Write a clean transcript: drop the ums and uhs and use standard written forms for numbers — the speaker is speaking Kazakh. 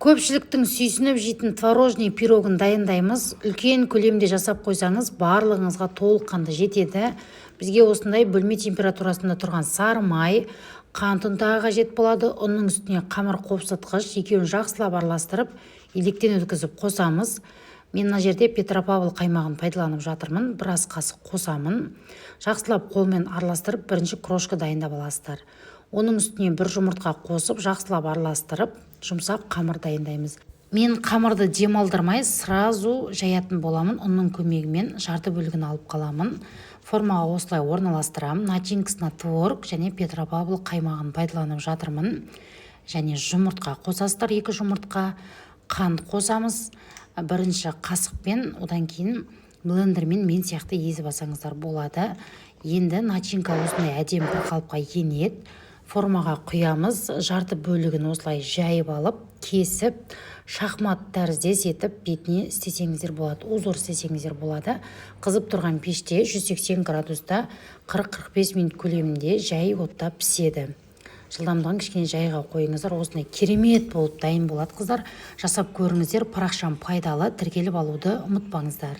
Көпшіліктің сүйсініп жейтін творожный пирогын дайындаймыз. Үлкен көлемде жасап қойсаңыз, барлығыңызға толыққанды жетеді. Бізге осындай бөлме температурасында тұрған сары май, қант ұнтағы қажет болады. Оның үстіне қамыр қопсытқыш, екеуін жақсылап араластырып, електен өткізіп қосамыз. Мен мына жерде Петропавл қаймағын пайдаланып жатырмын. Біраз қасық қосамын. Жақсылап қолмен араластырып, бірінші крошка дайындап аласыздар. Оның үстіне бір жұмыртқа қосып, жақсылап араластырып, жұмсақ қамыр дайындаймыз. Мен қамырды демалдырмай сразу жаятын боламын. Оның көмегімен жарты бөлігін алып қаламын. Формаға осылай орналастырамын. Начинкасына творог және Петропавл қаймағын пайдаланып жатырмын. Және жұмыртқа қосасыздар, 2 жұмыртқа, қант қосамыз. Бірінші қасықпен, одан кейін блендермен мен сияқты езіп алсаңыздар болады. Енді начинка осындай әдемі бір қалыпқа енеді. Формаға құямыз, жарты бөлігін осылай жайып алып, кесіп, шахмат тәріздес етіп, бетіне істесеңіздер болады, узор істесеңіздер болады. Қызып тұрған пеште 180 градуста 40-45 минут көлемінде жай отта піседі. Жылдамдығын кішкене жайға қойыңыздар, осындай керемет болып дайын болады қыздар. Жасап көріңіздер, парақшам пайдалы, тіркеліп алуды ұмытпаңыздар.